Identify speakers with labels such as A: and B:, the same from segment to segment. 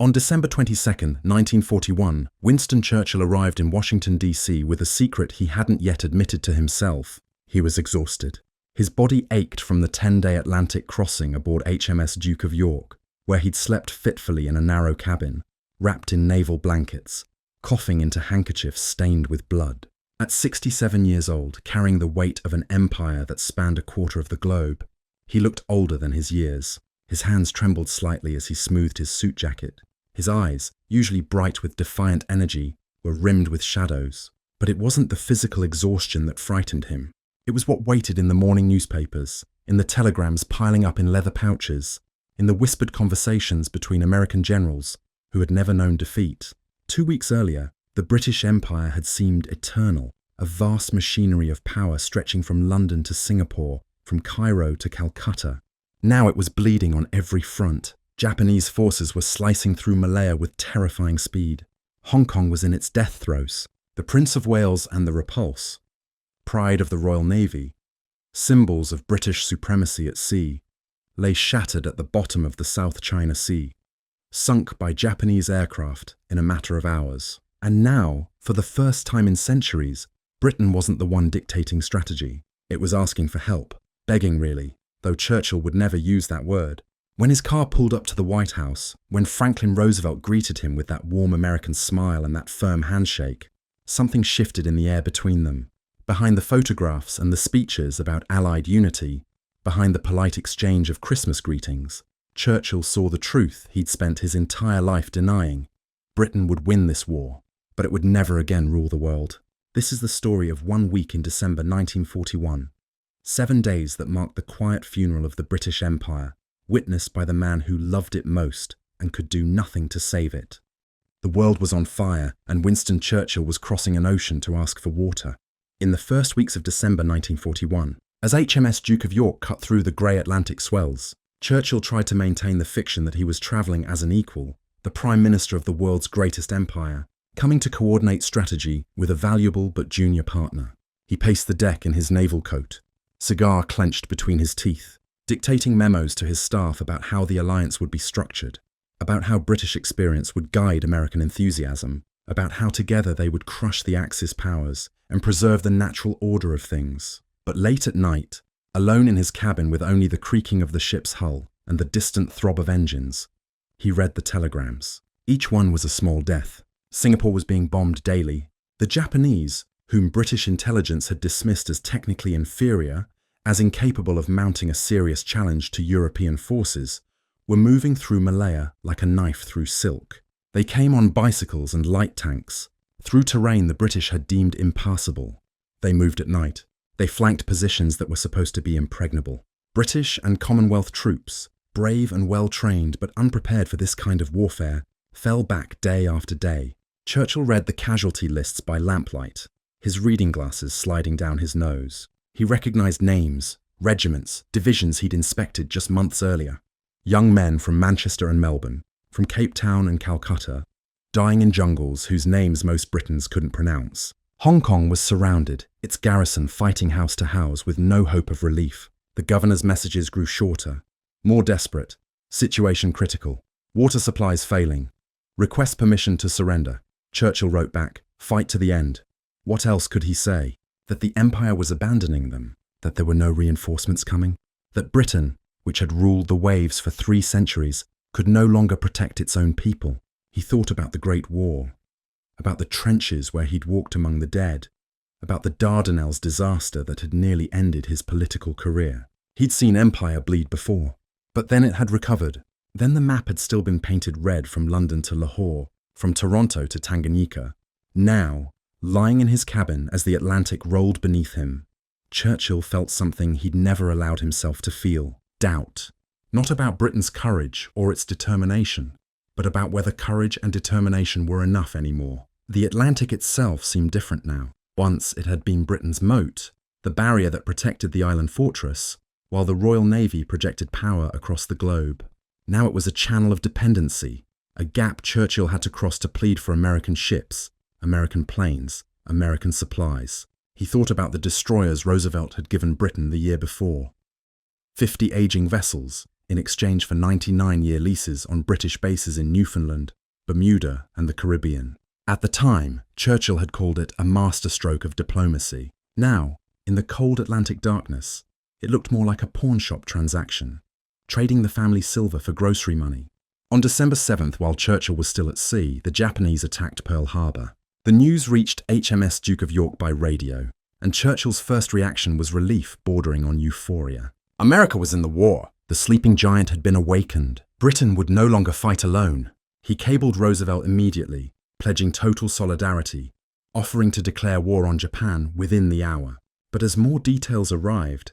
A: On December 22, 1941, Winston Churchill arrived in Washington, D.C. with a secret he hadn't yet admitted to himself. He was exhausted. His body ached from the 10-day Atlantic crossing aboard HMS Duke of York, where he'd slept fitfully in a narrow cabin, wrapped in naval blankets, coughing into handkerchiefs stained with blood. At 67 years old, carrying the weight of an empire that spanned a quarter of the globe, he looked older than his years. His hands trembled slightly as he smoothed his suit jacket. His eyes, usually bright with defiant energy, were rimmed with shadows. But it wasn't the physical exhaustion that frightened him. It was what waited in the morning newspapers, in the telegrams piling up in leather pouches, in the whispered conversations between American generals who had never known defeat. 2 weeks earlier, the British Empire had seemed eternal, a vast machinery of power stretching from London to Singapore, from Cairo to Calcutta. Now it was bleeding on every front. Japanese forces were slicing through Malaya with terrifying speed. Hong Kong was in its death throes. The Prince of Wales and the Repulse, pride of the Royal Navy, symbols of British supremacy at sea, lay shattered at the bottom of the South China Sea, sunk by Japanese aircraft in a matter of hours. And now, for the first time in centuries, Britain wasn't the one dictating strategy. It was asking for help, begging really, though Churchill would never use that word. When his car pulled up to the White House, when Franklin Roosevelt greeted him with that warm American smile and that firm handshake, something shifted in the air between them. Behind the photographs and the speeches about Allied unity, behind the polite exchange of Christmas greetings, Churchill saw the truth he'd spent his entire life denying. Britain would win this war, but it would never again rule the world. This is the story of 1 week in December 1941. 7 days that marked the quiet funeral of the British Empire, witnessed by the man who loved it most and could do nothing to save it. The world was on fire, and Winston Churchill was crossing an ocean to ask for water. In the first weeks of December 1941, as HMS Duke of York cut through the grey Atlantic swells, Churchill tried to maintain the fiction that he was travelling as an equal, the Prime Minister of the world's greatest empire, coming to coordinate strategy with a valuable but junior partner. He paced the deck in his naval coat, cigar clenched between his teeth, dictating memos to his staff about how the alliance would be structured, about how British experience would guide American enthusiasm, about how together they would crush the Axis powers and preserve the natural order of things. But late at night, alone in his cabin with only the creaking of the ship's hull and the distant throb of engines, he read the telegrams. Each one was a small death. Singapore was being bombed daily. The Japanese, whom British intelligence had dismissed as technically inferior, as incapable of mounting a serious challenge to European forces, were moving through Malaya like a knife through silk. They came on bicycles and light tanks, through terrain the British had deemed impassable. They moved at night. They flanked positions that were supposed to be impregnable. British and Commonwealth troops, brave and well-trained but unprepared for this kind of warfare, fell back day after day. Churchill read the casualty lists by lamplight, his reading glasses sliding down his nose. He recognized names, regiments, divisions he'd inspected just months earlier. Young men from Manchester and Melbourne, from Cape Town and Calcutta, dying in jungles whose names most Britons couldn't pronounce. Hong Kong was surrounded, its garrison fighting house to house with no hope of relief. The governor's messages grew shorter, more desperate, situation critical, water supplies failing. Request permission to surrender. Churchill wrote back, fight to the end. What else could he say? That the empire was abandoning them, that there were no reinforcements coming, that Britain, which had ruled the waves for 3 centuries, could no longer protect its own people. He thought about the Great War, about the trenches where he'd walked among the dead, about the Dardanelles disaster that had nearly ended his political career. He'd seen empire bleed before, but then it had recovered. Then the map had still been painted red from London to Lahore, from Toronto to Tanganyika. Now, lying in his cabin as the Atlantic rolled beneath him, Churchill felt something he'd never allowed himself to feel: doubt. Not about Britain's courage or its determination, but about whether courage and determination were enough anymore. The Atlantic itself seemed different now. Once it had been Britain's moat, the barrier that protected the island fortress, while the Royal Navy projected power across the globe. Now it was a channel of dependency, a gap Churchill had to cross to plead for American ships, American planes, American supplies. He thought about the destroyers Roosevelt had given Britain the year before. 50 aging vessels, in exchange for 99-year leases on British bases in Newfoundland, Bermuda, and the Caribbean. At the time, Churchill had called it a masterstroke of diplomacy. Now, in the cold Atlantic darkness, it looked more like a pawnshop transaction, trading the family silver for grocery money. On December 7th, while Churchill was still at sea, the Japanese attacked Pearl Harbor. The news reached HMS Duke of York by radio, and Churchill's first reaction was relief bordering on euphoria. America was in the war. The sleeping giant had been awakened. Britain would no longer fight alone. He cabled Roosevelt immediately, pledging total solidarity, offering to declare war on Japan within the hour. But as more details arrived,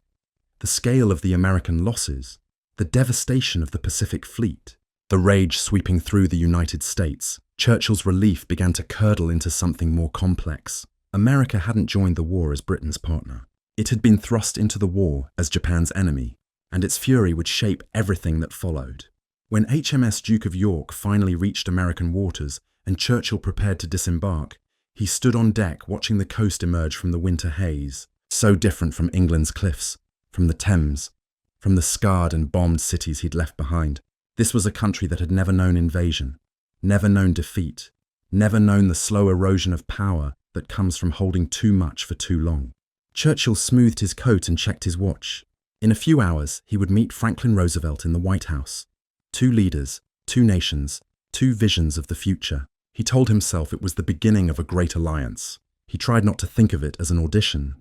A: the scale of the American losses, the devastation of the Pacific Fleet, the rage sweeping through the United States, Churchill's relief began to curdle into something more complex. America hadn't joined the war as Britain's partner. It had been thrust into the war as Japan's enemy, and its fury would shape everything that followed. When HMS Duke of York finally reached American waters and Churchill prepared to disembark, he stood on deck watching the coast emerge from the winter haze, so different from England's cliffs, from the Thames, from the scarred and bombed cities he'd left behind. This was a country that had never known invasion, never known defeat, never known the slow erosion of power that comes from holding too much for too long. Churchill smoothed his coat and checked his watch. In a few hours, he would meet Franklin Roosevelt in the White House. 2 leaders, 2 nations, 2 visions of the future. He told himself it was the beginning of a great alliance. He tried not to think of it as an audition,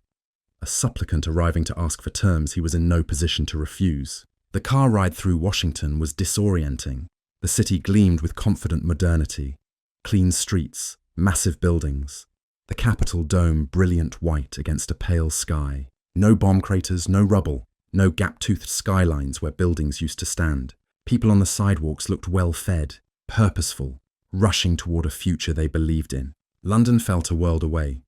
A: a supplicant arriving to ask for terms he was in no position to refuse. The car ride through Washington was disorienting. The city gleamed with confident modernity. Clean streets, massive buildings. The Capitol dome brilliant white against a pale sky. No bomb craters, no rubble, no gap-toothed skylines where buildings used to stand. People on the sidewalks looked well-fed, purposeful, rushing toward a future they believed in. London felt a world away,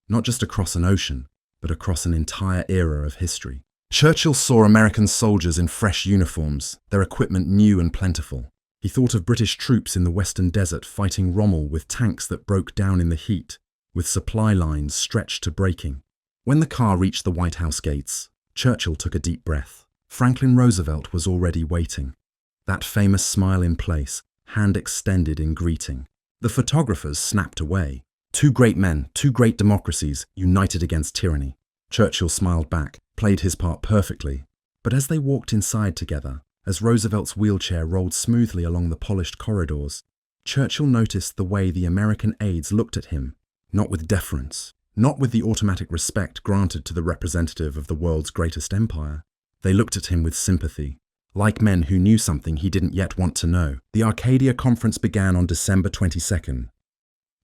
A: not just across an ocean, but across an entire era of history. Churchill saw American soldiers in fresh uniforms, their equipment new and plentiful. He thought of British troops in the Western Desert fighting Rommel with tanks that broke down in the heat, with supply lines stretched to breaking. When the car reached the White House gates, Churchill took a deep breath. Franklin Roosevelt was already waiting. That famous smile in place, hand extended in greeting. The photographers snapped away. 2 great men, 2 great democracies, united against tyranny. Churchill smiled back, played his part perfectly. But as they walked inside together, as Roosevelt's wheelchair rolled smoothly along the polished corridors, Churchill noticed the way the American aides looked at him, not with deference, not with the automatic respect granted to the representative of the world's greatest empire. They looked at him with sympathy, like men who knew something he didn't yet want to know. The Arcadia Conference began on December 22nd,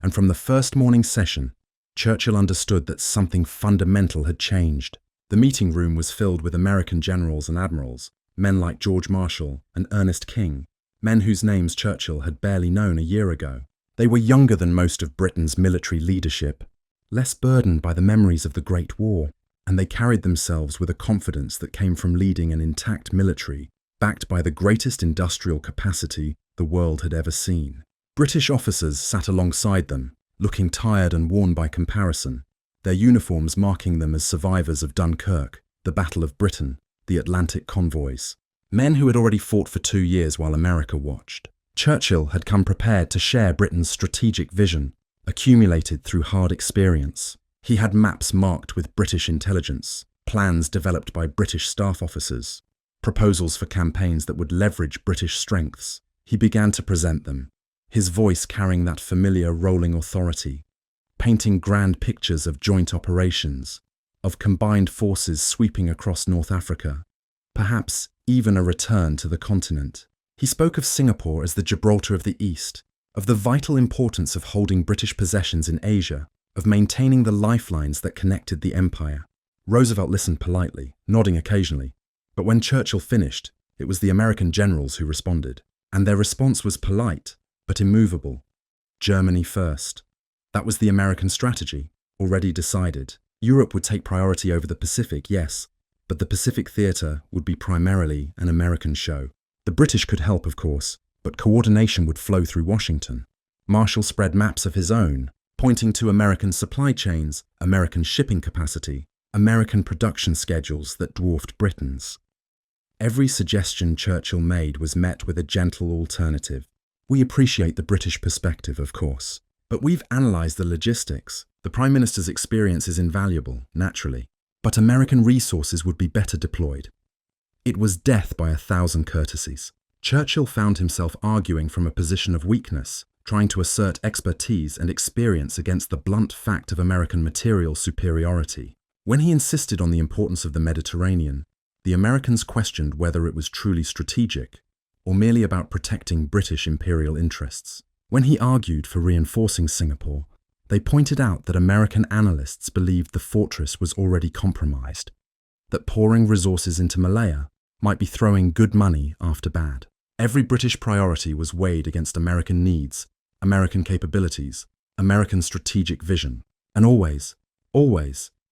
A: and from the first morning session, Churchill understood that something fundamental had changed. The meeting room was filled with American generals and admirals, men like George Marshall and Ernest King, men whose names Churchill had barely known a year ago. They were younger than most of Britain's military leadership, less burdened by the memories of the Great War, and they carried themselves with a confidence that came from leading an intact military, backed by the greatest industrial capacity the world had ever seen. British officers sat alongside them, looking tired and worn by comparison, their uniforms marking them as survivors of Dunkirk, the Battle of Britain, the Atlantic convoys. Men who had already fought for 2 years while America watched. Churchill had come prepared to share Britain's strategic vision, accumulated through hard experience. He had maps marked with British intelligence, plans developed by British staff officers, proposals for campaigns that would leverage British strengths. He began to present them, his voice carrying that familiar rolling authority, painting grand pictures of joint operations, of combined forces sweeping across North Africa, perhaps even a return to the continent. He spoke of Singapore as the Gibraltar of the East, of the vital importance of holding British possessions in Asia, of maintaining the lifelines that connected the empire. Roosevelt listened politely, nodding occasionally, but when Churchill finished, it was the American generals who responded. And their response was polite, but immovable. Germany first. That was the American strategy, already decided. Europe would take priority over the Pacific, yes, but the Pacific theatre would be primarily an American show. The British could help, of course, but coordination would flow through Washington. Marshall spread maps of his own, pointing to American supply chains, American shipping capacity, American production schedules that dwarfed Britain's. Every suggestion Churchill made was met with a gentle alternative. We appreciate the British perspective, of course, but we've analysed the logistics. The Prime Minister's experience is invaluable, naturally, but American resources would be better deployed. It was death by 1,000 courtesies. Churchill found himself arguing from a position of weakness, trying to assert expertise and experience against the blunt fact of American material superiority. When he insisted on the importance of the Mediterranean, the Americans questioned whether it was truly strategic or merely about protecting British imperial interests. When he argued for reinforcing Singapore, they pointed out that American analysts believed the fortress was already compromised, that pouring resources into Malaya might be throwing good money after bad. Every British priority was weighed against American needs, American capabilities, American strategic vision. And always,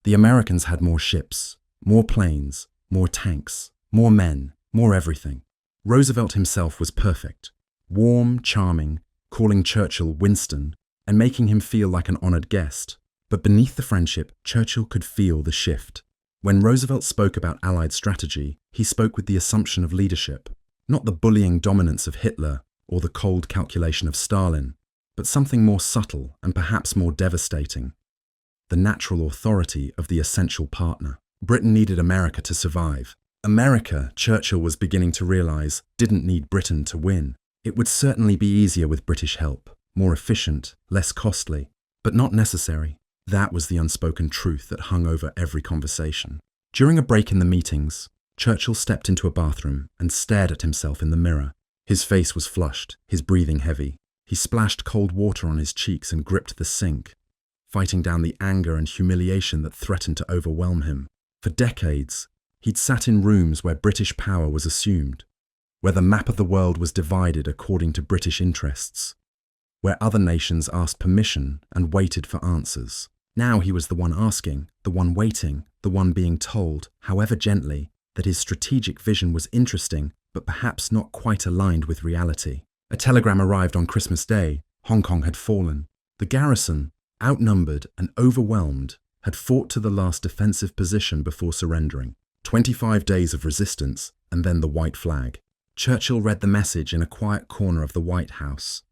A: the Americans had more ships, more planes, more tanks, more men, more everything. Roosevelt himself was perfect, warm, charming, calling Churchill Winston and making him feel like an honoured guest. But beneath the friendship, Churchill could feel the shift. When Roosevelt spoke about Allied strategy, he spoke with the assumption of leadership, not the bullying dominance of Hitler or the cold calculation of Stalin, but something more subtle and perhaps more devastating: the natural authority of the essential partner. Britain needed America to survive. America, Churchill was beginning to realise, didn't need Britain to win. It would certainly be easier with British help, more efficient, less costly, but not necessary. That was the unspoken truth that hung over every conversation. During a break in the meetings, Churchill stepped into a bathroom and stared at himself in the mirror. His face was flushed, his breathing heavy. He splashed cold water on his cheeks and gripped the sink, fighting down the anger and humiliation that threatened to overwhelm him. For decades, he'd sat in rooms where British power was assumed, where the map of the world was divided according to British interests, where other nations asked permission and waited for answers. Now he was the one asking, the one waiting, the one being told, however gently, that his strategic vision was interesting, but perhaps not quite aligned with reality. A telegram arrived on Christmas Day. Hong Kong had fallen. The garrison, outnumbered and overwhelmed, had fought to the last defensive position before surrendering. 25 days of resistance, and then the white flag. Churchill read the message in a quiet corner of the White House,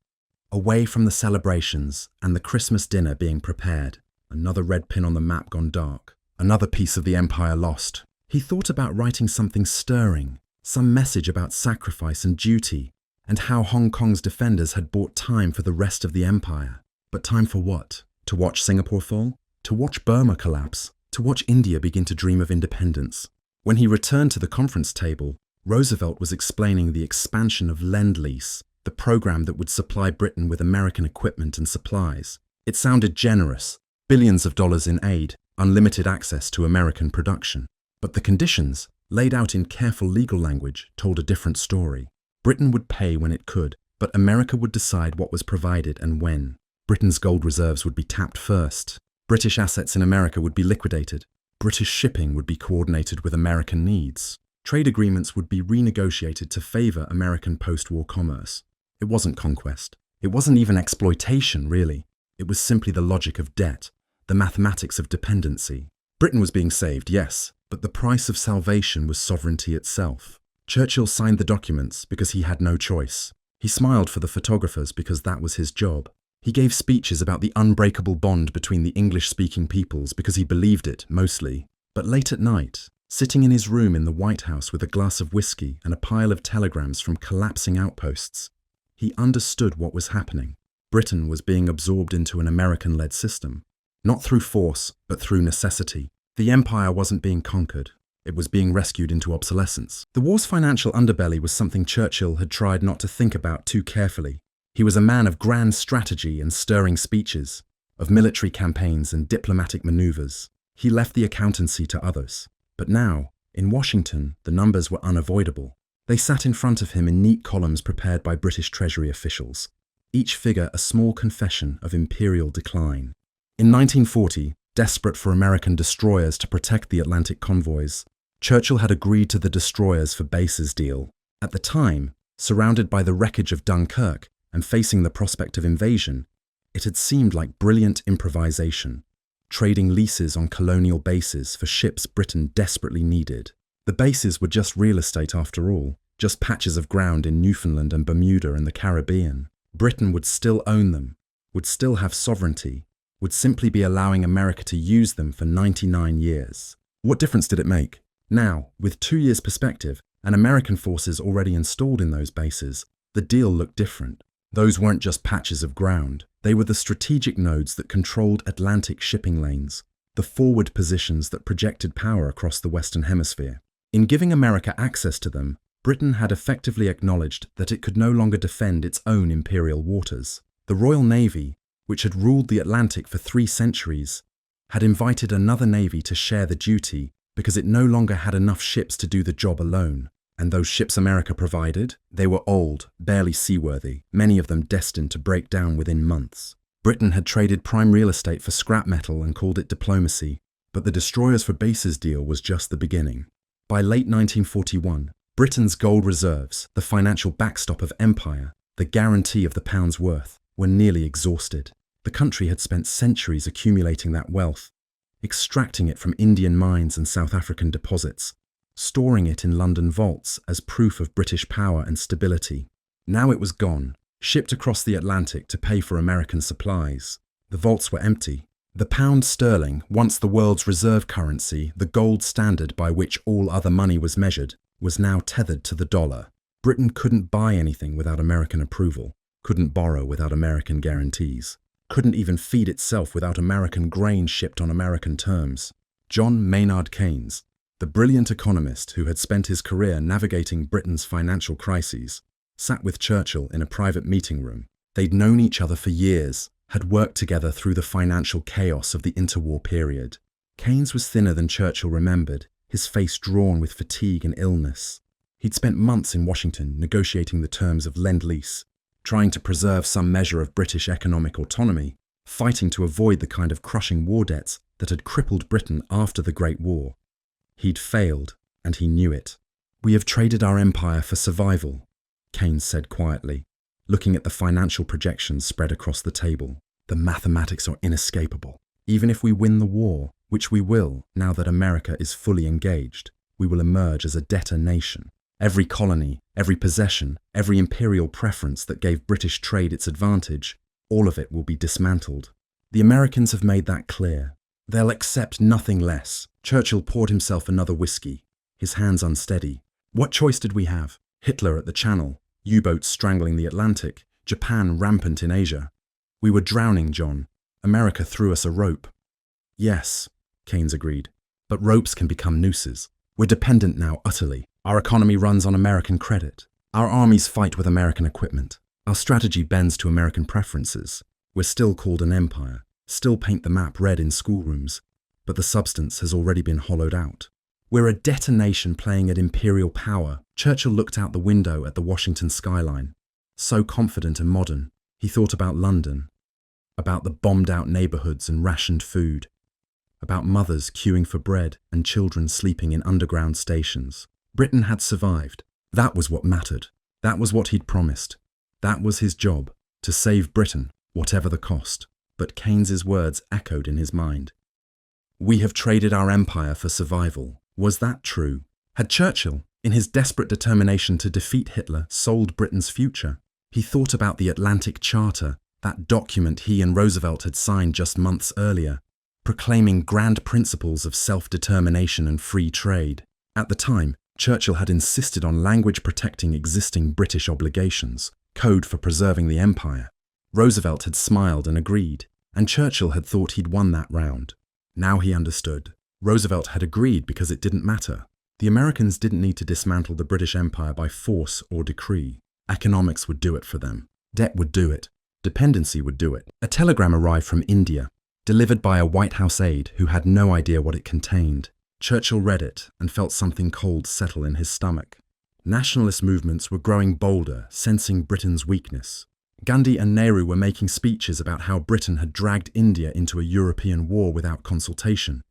A: away from the celebrations and the Christmas dinner being prepared. Another red pin on the map gone dark. Another piece of the empire lost. He thought about writing something stirring, some message about sacrifice and duty, and how Hong Kong's defenders had bought time for the rest of the empire. But time for what? To watch Singapore fall? To watch Burma collapse? To watch India begin to dream of independence? When he returned to the conference table, Roosevelt was explaining the expansion of Lend-Lease, the program that would supply Britain with American equipment and supplies. It sounded generous, billions of dollars in aid, unlimited access to American production. But the conditions, laid out in careful legal language, told a different story. Britain would pay when it could, but America would decide what was provided and when. Britain's gold reserves would be tapped first. British assets in America would be liquidated. British shipping would be coordinated with American needs. Trade agreements would be renegotiated to favour American post-war commerce. It wasn't conquest. It wasn't even exploitation, really. It was simply the logic of debt, the mathematics of dependency. Britain was being saved, yes, but the price of salvation was sovereignty itself. Churchill signed the documents because he had no choice. He smiled for the photographers because that was his job. He gave speeches about the unbreakable bond between the English-speaking peoples because he believed it, mostly. But late at night, sitting in his room in the White House with a glass of whiskey and a pile of telegrams from collapsing outposts, he understood what was happening. Britain was being absorbed into an American-led system. Not through force, but through necessity. The empire wasn't being conquered. It was being rescued into obsolescence. The war's financial underbelly was something Churchill had tried not to think about too carefully. He was a man of grand strategy and stirring speeches, of military campaigns and diplomatic maneuvers. He left the accountancy to others. But now, in Washington, the numbers were unavoidable. They sat in front of him in neat columns prepared by British Treasury officials, each figure a small confession of imperial decline. In 1940, desperate for American destroyers to protect the Atlantic convoys, Churchill had agreed to the destroyers for bases deal. At the time, surrounded by the wreckage of Dunkirk and facing the prospect of invasion, it had seemed like brilliant improvisation, trading leases on colonial bases for ships Britain desperately needed. The The bases were just real estate after all, just patches of ground in Newfoundland and Bermuda and the Caribbean. Britain would still own them, would still have sovereignty, would simply be allowing America to use them for 99 years. What difference did it make? Now, with 2 years' perspective, and American forces already installed in those bases, the deal looked different. Those weren't just patches of ground. They were the strategic nodes that controlled Atlantic shipping lanes, the forward positions that projected power across the Western Hemisphere. In giving America access to them, Britain had effectively acknowledged that it could no longer defend its own imperial waters. The Royal Navy, which had ruled the Atlantic for 3 centuries, had invited another navy to share the duty because it no longer had enough ships to do the job alone. And those ships America provided, they were old, barely seaworthy, many of them destined to break down within months. Britain had traded prime real estate for scrap metal and called it diplomacy, but the destroyers for bases deal was just the beginning. By late 1941, Britain's gold reserves, the financial backstop of empire, the guarantee of the pound's worth, were nearly exhausted. The country had spent centuries accumulating that wealth, extracting it from Indian mines and South African deposits, storing it in London vaults as proof of British power and stability. Now it was gone, shipped across the Atlantic to pay for American supplies. The vaults were empty. The pound sterling, once the world's reserve currency, the gold standard by which all other money was measured, was now tethered to the dollar. Britain couldn't buy anything without American approval, couldn't borrow without American guarantees, couldn't even feed itself without American grain shipped on American terms. John Maynard Keynes, the brilliant economist who had spent his career navigating Britain's financial crises, sat with Churchill in a private meeting room. They'd known each other for years, had worked together through the financial chaos of the interwar period. Keynes was thinner than Churchill remembered, his face drawn with fatigue and illness. He'd spent months in Washington negotiating the terms of Lend-Lease, trying to preserve some measure of British economic autonomy, fighting to avoid the kind of crushing war debts that had crippled Britain after the Great War. He'd failed, and he knew it. "We have traded our empire for survival," Keynes said quietly, looking at the financial projections spread across the table. "The mathematics are inescapable. Even if we win the war, which we will now that America is fully engaged, we will emerge as a debtor nation. Every colony, every possession, every imperial preference that gave British trade its advantage, all of it will be dismantled. The Americans have made that clear. They'll accept nothing less." Churchill poured himself another whiskey, his hands unsteady. "What choice did we have? Hitler at the Channel, U-boats strangling the Atlantic, Japan rampant in Asia. We were drowning, John. America threw us a rope." "Yes," Keynes agreed, "but ropes can become nooses. We're dependent now utterly. Our economy runs on American credit. Our armies fight with American equipment. Our strategy bends to American preferences. We're still called an empire, still paint the map red in schoolrooms, but the substance has already been hollowed out. We're a debtor nation playing at imperial power." Churchill looked out the window at the Washington skyline. So confident and modern, he thought about London, about the bombed-out neighborhoods and rationed food, about mothers queuing for bread and children sleeping in underground stations. Britain had survived. That was what mattered. That was what he'd promised. That was his job, to save Britain, whatever the cost. But Keynes's words echoed in his mind. "We have traded our empire for survival." Was that true? Had Churchill, in his desperate determination to defeat Hitler, sold Britain's future? He thought about the Atlantic Charter, that document he and Roosevelt had signed just months earlier, proclaiming grand principles of self-determination and free trade. At the time, Churchill had insisted on language protecting existing British obligations, code for preserving the empire. Roosevelt had smiled and agreed, and Churchill had thought he'd won that round. Now he understood. Roosevelt had agreed because it didn't matter. The Americans didn't need to dismantle the British Empire by force or decree. Economics would do it for them. Debt would do it. Dependency would do it. A telegram arrived from India, delivered by a White House aide who had no idea what it contained. Churchill read it and felt something cold settle in his stomach. Nationalist movements were growing bolder, sensing Britain's weakness. Gandhi and Nehru were making speeches about how Britain had dragged India into a European war without consultation,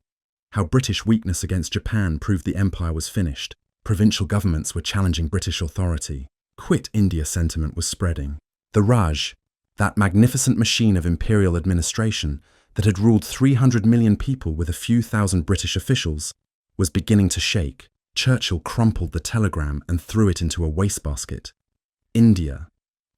A: how British weakness against Japan proved the empire was finished. Provincial governments were challenging British authority. Quit India sentiment was spreading. The Raj, that magnificent machine of imperial administration that had ruled 300 million people with a few thousand British officials, was beginning to shake. Churchill crumpled the telegram and threw it into a wastebasket. India,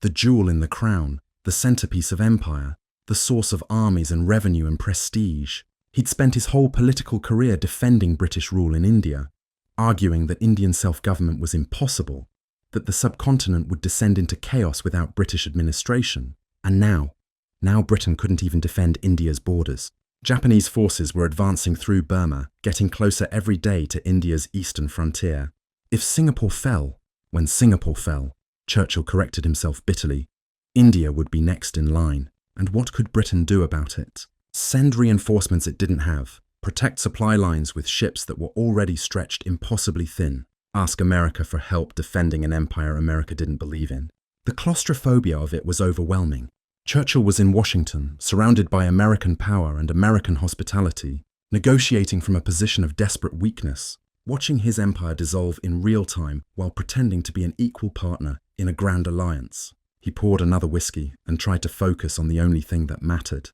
A: the jewel in the crown, the centerpiece of empire, the source of armies and revenue and prestige. He'd spent his whole political career defending British rule in India, arguing that Indian self-government was impossible, that the subcontinent would descend into chaos without British administration. And now Britain couldn't even defend India's borders. Japanese forces were advancing through Burma, getting closer every day to India's eastern frontier. If Singapore fell, when Singapore fell, Churchill corrected himself bitterly, India would be next in line. And what could Britain do about it? Send reinforcements it didn't have, protect supply lines with ships that were already stretched impossibly thin, ask America for help defending an empire America didn't believe in. The claustrophobia of it was overwhelming. Churchill was in Washington, surrounded by American power and American hospitality, negotiating from a position of desperate weakness, watching his empire dissolve in real time while pretending to be an equal partner in a grand alliance. He poured another whiskey and tried to focus on the only thing that mattered: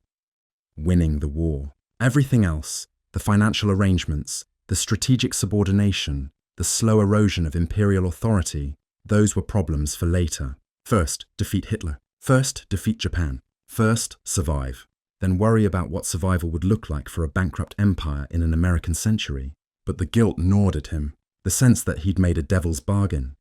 A: winning the war. Everything else, the financial arrangements, the strategic subordination, the slow erosion of imperial authority, those were problems for later. First, defeat Hitler. First, defeat Japan. First, survive. Then worry about what survival would look like for a bankrupt empire in an American century. But the guilt gnawed at him, the sense that he'd made a devil's bargain,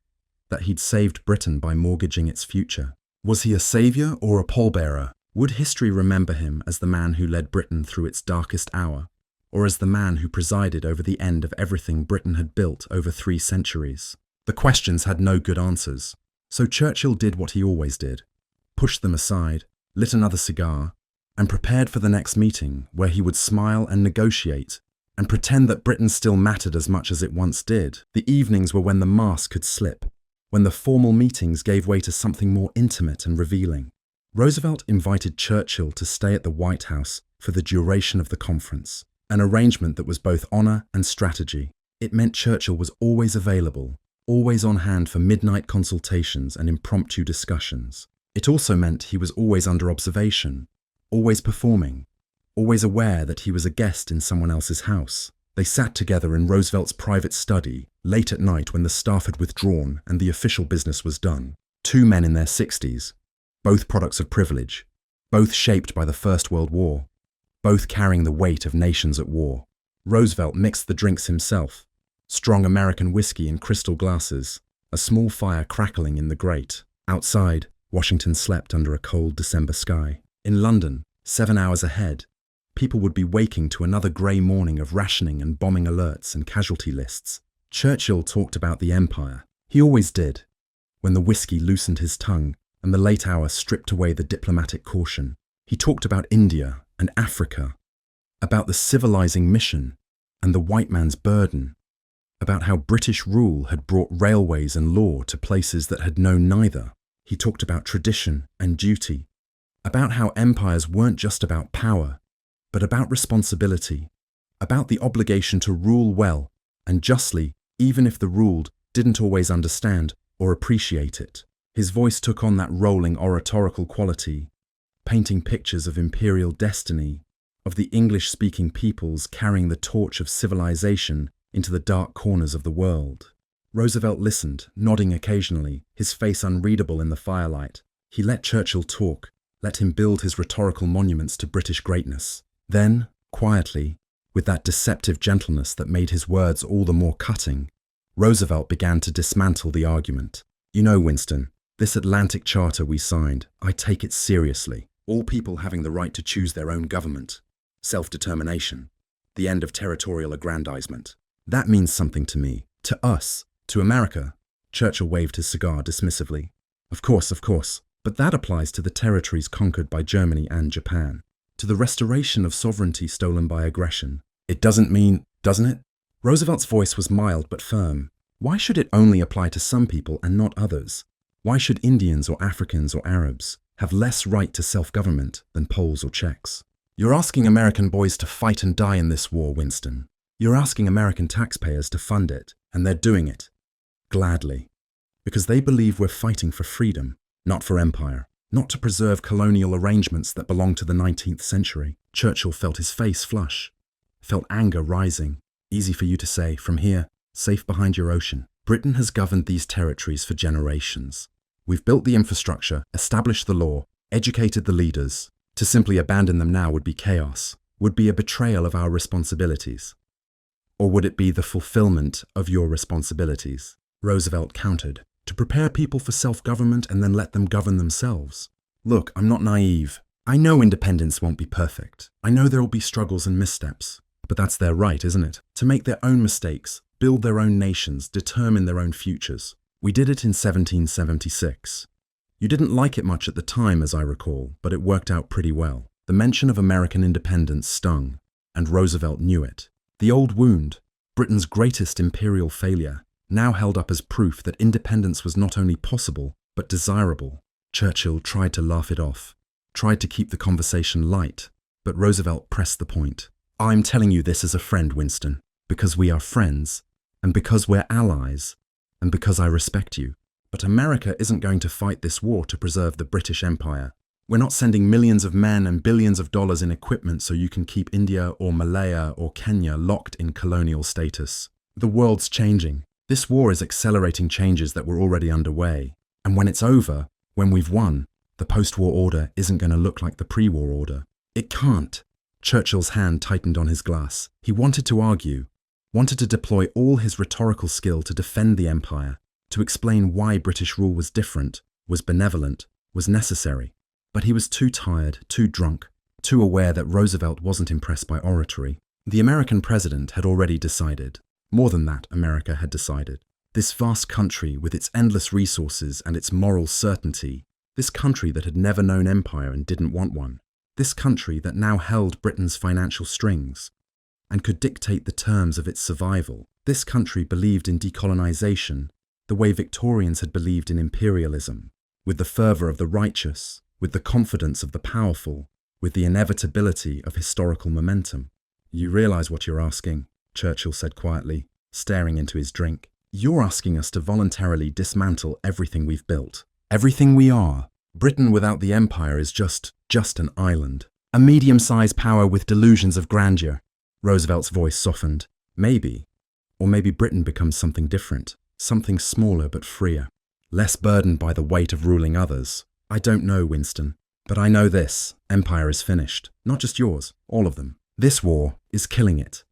A: that he'd saved Britain by mortgaging its future. Was he a savior or a pallbearer? Would history remember him as the man who led Britain through its darkest hour, or as the man who presided over the end of everything Britain had built over 3 centuries? The questions had no good answers, so Churchill did what he always did: pushed them aside, lit another cigar, and prepared for the next meeting, where he would smile and negotiate and pretend that Britain still mattered as much as it once did. The evenings were when the mask could slip, when the formal meetings gave way to something more intimate and revealing. Roosevelt invited Churchill to stay at the White House for the duration of the conference, an arrangement that was both honor and strategy. It meant Churchill was always available, always on hand for midnight consultations and impromptu discussions. It also meant he was always under observation, always performing, always aware that he was a guest in someone else's house. They sat together in Roosevelt's private study, late at night when the staff had withdrawn and the official business was done. 2 men in their 60s, both products of privilege, both shaped by the First World War, both carrying the weight of nations at war. Roosevelt mixed the drinks himself, strong American whiskey in crystal glasses, a small fire crackling in the grate. Outside, Washington slept under a cold December sky. In London, 7 hours ahead, people would be waking to another grey morning of rationing and bombing alerts and casualty lists. Churchill talked about the empire. He always did, when the whiskey loosened his tongue and the late hour stripped away the diplomatic caution. He talked about India and Africa, about the civilizing mission and the white man's burden, about how British rule had brought railways and law to places that had known neither. He talked about tradition and duty, about how empires weren't just about power, but about responsibility, about the obligation to rule well and justly, even if the ruled didn't always understand or appreciate it. His voice took on that rolling oratorical quality, painting pictures of imperial destiny, of the English-speaking peoples carrying the torch of civilization into the dark corners of the world. Roosevelt listened, nodding occasionally, his face unreadable in the firelight. He let Churchill talk, let him build his rhetorical monuments to British greatness. Then, quietly, with that deceptive gentleness that made his words all the more cutting, Roosevelt began to dismantle the argument. You know, Winston, this Atlantic Charter we signed, I take it seriously. All people having the right to choose their own government, self-determination, the end of territorial aggrandizement. That means something to me, to us, to America. Churchill waved his cigar dismissively. Of course, but that applies to the territories conquered by Germany and Japan, to the restoration of sovereignty stolen by aggression. It doesn't mean, doesn't it? Roosevelt's voice was mild but firm. Why should it only apply to some people and not others? Why should Indians or Africans or Arabs have less right to self-government than Poles or Czechs? You're asking American boys to fight and die in this war, Winston. You're asking American taxpayers to fund it, and they're doing it. Gladly. Because they believe we're fighting for freedom, not for empire, not to preserve colonial arrangements that belong to the 19th century. Churchill felt his face flush, felt anger rising. Easy for you to say, from here, safe behind your ocean. Britain has governed these territories for generations. We've built the infrastructure, established the law, educated the leaders. To simply abandon them now would be chaos, would be a betrayal of our responsibilities. Or would it be the fulfillment of your responsibilities? Roosevelt countered, to prepare people for self-government and then let them govern themselves. Look, I'm not naive. I know independence won't be perfect. I know there will be struggles and missteps. But that's their right, isn't it? To make their own mistakes, build their own nations, determine their own futures. We did it in 1776. You didn't like it much at the time, as I recall, but it worked out pretty well. The mention of American independence stung, and Roosevelt knew it. The old wound, Britain's greatest imperial failure, now held up as proof that independence was not only possible, but desirable. Churchill tried to laugh it off, tried to keep the conversation light, but Roosevelt pressed the point. I'm telling you this as a friend, Winston, because we are friends, and because we're allies, and because I respect you. But America isn't going to fight this war to preserve the British Empire. We're not sending millions of men and billions of dollars in equipment so you can keep India or Malaya or Kenya locked in colonial status. The world's changing. This war is accelerating changes that were already underway. And when it's over, when we've won, the post-war order isn't going to look like the pre-war order. It can't. Churchill's hand tightened on his glass. He wanted to argue, wanted to deploy all his rhetorical skill to defend the empire, to explain why British rule was different, was benevolent, was necessary. But he was too tired, too drunk, too aware that Roosevelt wasn't impressed by oratory. The American president had already decided. More than that, America had decided. This vast country with its endless resources and its moral certainty, this country that had never known empire and didn't want one, this country that now held Britain's financial strings and could dictate the terms of its survival, this country believed in decolonization the way Victorians had believed in imperialism, with the fervour of the righteous, with the confidence of the powerful, with the inevitability of historical momentum. You realise what you're asking, Churchill said quietly, staring into his drink. You're asking us to voluntarily dismantle everything we've built, everything we are. Britain without the empire is just an island, a medium-sized power with delusions of grandeur. Roosevelt's voice softened. Maybe, or maybe Britain becomes something different. Something smaller but freer, less burdened by the weight of ruling others. I don't know, Winston, but I know this. Empire is finished. Not just yours, all of them. This war is killing it.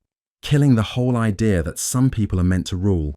A: Killing the whole idea that some people are meant to rule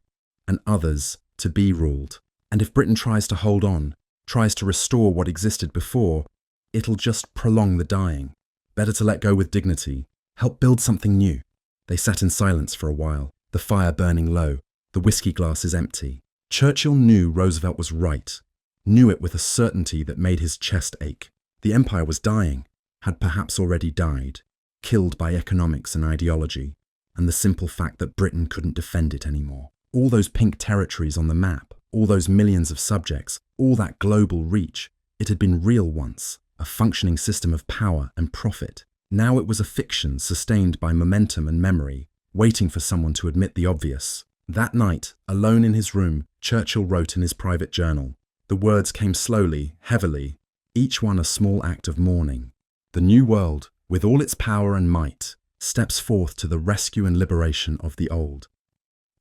A: and others to be ruled. And if Britain tries to hold on, tries to restore what existed before, it'll just prolong the dying. Better to let go with dignity, help build something new. They sat in silence for a while, the fire burning low. The whiskey glass is empty. Churchill knew Roosevelt was right, knew it with a certainty that made his chest ache. The empire was dying, had perhaps already died, killed by economics and ideology, and the simple fact that Britain couldn't defend it anymore. All those pink territories on the map, all those millions of subjects, all that global reach, it had been real once, a functioning system of power and profit. Now it was a fiction sustained by momentum and memory, waiting for someone to admit the obvious. That night, alone in his room, Churchill wrote in his private journal. The words came slowly, heavily, each one a small act of mourning. The new world, with all its power and might, steps forth to the rescue and liberation of the old.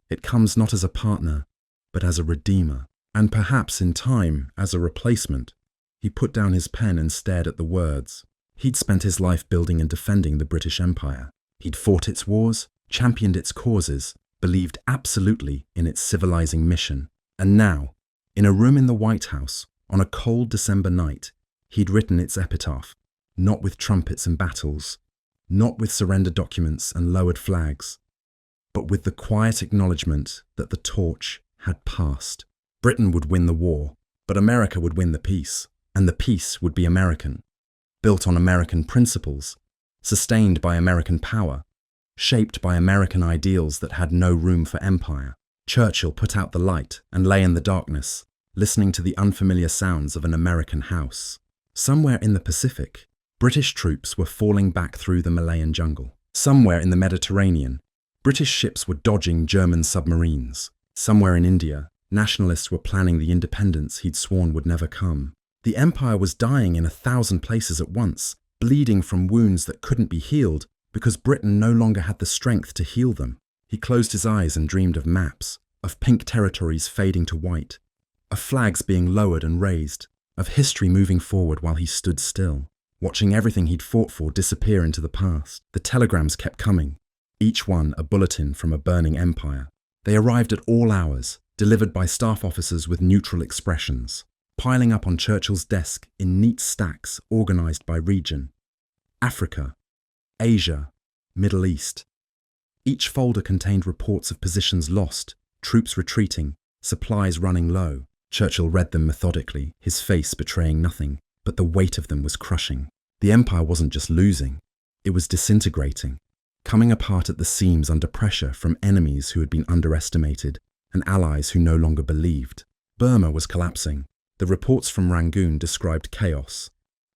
A: It comes not as a partner, but as a redeemer, and perhaps in time as a replacement. He put down his pen and stared at the words. He'd spent his life building and defending the British Empire. He'd fought its wars, championed its causes, believed absolutely in its civilizing mission. And now, in a room in the White House, on a cold December night, he'd written its epitaph, not with trumpets and battles, not with surrender documents and lowered flags, but with the quiet acknowledgement that the torch had passed. Britain would win the war, but America would win the peace, and the peace would be American, built on American principles, sustained by American power, shaped by American ideals that had no room for empire. Churchill put out the light and lay in the darkness, listening to the unfamiliar sounds of an American house. Somewhere in the Pacific, British troops were falling back through the Malayan jungle. Somewhere in the Mediterranean, British ships were dodging German submarines. Somewhere in India, nationalists were planning the independence he'd sworn would never come. The empire was dying in 1,000 places at once, bleeding from wounds that couldn't be healed because Britain no longer had the strength to heal them. He closed his eyes and dreamed of maps, of pink territories fading to white, of flags being lowered and raised, of history moving forward while he stood still, watching everything he'd fought for disappear into the past. The telegrams kept coming, each one a bulletin from a burning empire. They arrived at all hours, delivered by staff officers with neutral expressions, piling up on Churchill's desk in neat stacks organized by region. Africa, Asia, Middle East. Each folder contained reports of positions lost, troops retreating, supplies running low. Churchill read them methodically, his face betraying nothing, but the weight of them was crushing. The empire wasn't just losing, it was disintegrating, coming apart at the seams under pressure from enemies who had been underestimated and allies who no longer believed. Burma was collapsing. The reports from Rangoon described chaos.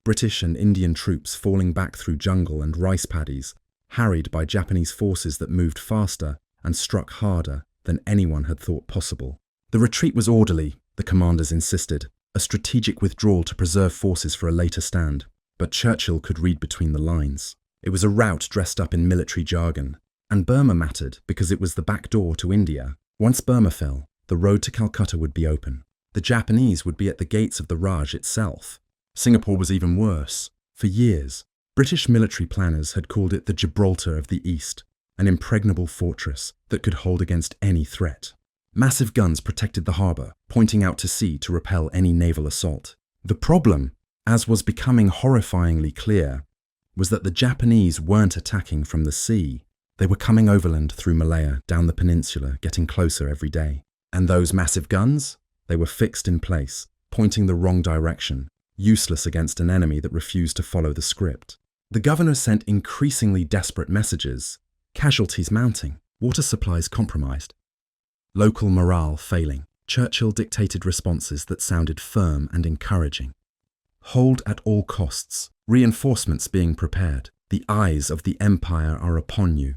A: British and Indian troops falling back through jungle and rice paddies, harried by Japanese forces that moved faster and struck harder than anyone had thought possible. The retreat was orderly, the commanders insisted, a strategic withdrawal to preserve forces for a later stand. But Churchill could read between the lines. It was a rout dressed up in military jargon. And Burma mattered because it was the back door to India. Once Burma fell, the road to Calcutta would be open. The Japanese would be at the gates of the Raj itself. Singapore was even worse. For years, British military planners had called it the Gibraltar of the East, an impregnable fortress that could hold against any threat. Massive guns protected the harbour, pointing out to sea to repel any naval assault. The problem, as was becoming horrifyingly clear, was that the Japanese weren't attacking from the sea. They were coming overland through Malaya, down the peninsula, getting closer every day. And those massive guns? They were fixed in place, pointing the wrong direction, useless against an enemy that refused to follow the script. The governor sent increasingly desperate messages, casualties mounting, water supplies compromised, local morale failing. Churchill dictated responses that sounded firm and encouraging. Hold at all costs, reinforcements being prepared. The eyes of the empire are upon you.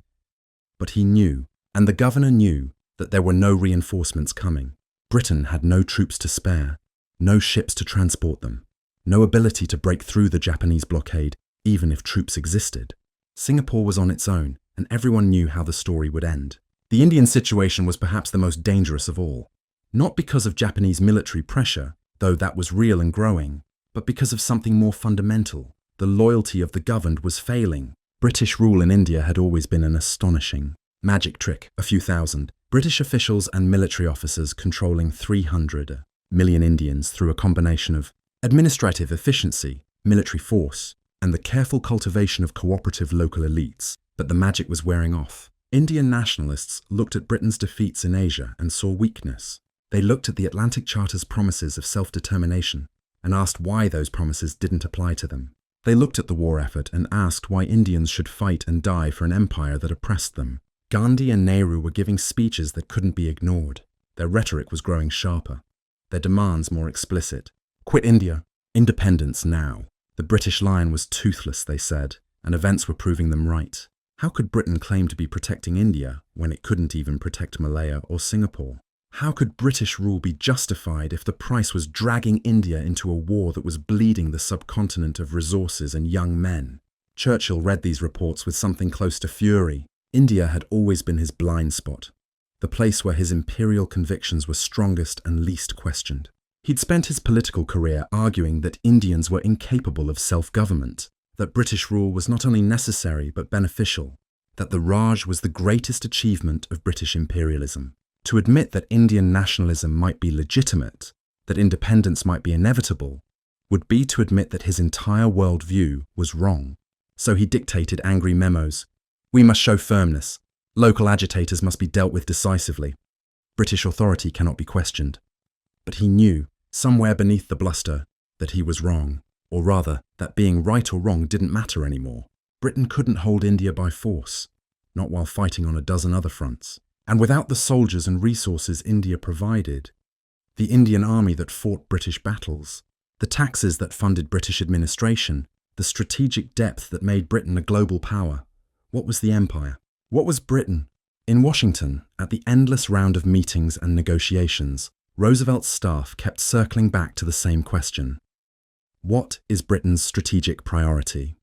A: But he knew, and the governor knew, that there were no reinforcements coming. Britain had no troops to spare, no ships to transport them, no ability to break through the Japanese blockade, even if troops existed. Singapore was on its own, and everyone knew how the story would end. The Indian situation was perhaps the most dangerous of all. Not because of Japanese military pressure, though that was real and growing, but because of something more fundamental. The loyalty of the governed was failing. British rule in India had always been an astonishing magic trick, a few thousand. British officials and military officers controlling 300 million Indians through a combination of administrative efficiency, military force, and the careful cultivation of cooperative local elites. But the magic was wearing off. Indian nationalists looked at Britain's defeats in Asia and saw weakness. They looked at the Atlantic Charter's promises of self-determination and asked why those promises didn't apply to them. They looked at the war effort and asked why Indians should fight and die for an empire that oppressed them. Gandhi and Nehru were giving speeches that couldn't be ignored. Their rhetoric was growing sharper, their demands more explicit. Quit India, independence now. The British line was toothless, they said, and events were proving them right. How could Britain claim to be protecting India when it couldn't even protect Malaya or Singapore? How could British rule be justified if the price was dragging India into a war that was bleeding the subcontinent of resources and young men? Churchill read these reports with something close to fury. India had always been his blind spot, the place where his imperial convictions were strongest and least questioned. He'd spent his political career arguing that Indians were incapable of self-government, that British rule was not only necessary but beneficial, that the Raj was the greatest achievement of British imperialism. To admit that Indian nationalism might be legitimate, that independence might be inevitable, would be to admit that his entire worldview was wrong. So he dictated angry memos. We must show firmness. Local agitators must be dealt with decisively. British authority cannot be questioned. But he knew, somewhere beneath the bluster, that he was wrong. Or rather, that being right or wrong didn't matter anymore. Britain couldn't hold India by force, not while fighting on a dozen other fronts. And without the soldiers and resources India provided, the Indian army that fought British battles, the taxes that funded British administration, the strategic depth that made Britain a global power, what was the empire? What was Britain? In Washington, at the endless round of meetings and negotiations, Roosevelt's staff kept circling back to the same question. What is Britain's strategic priority?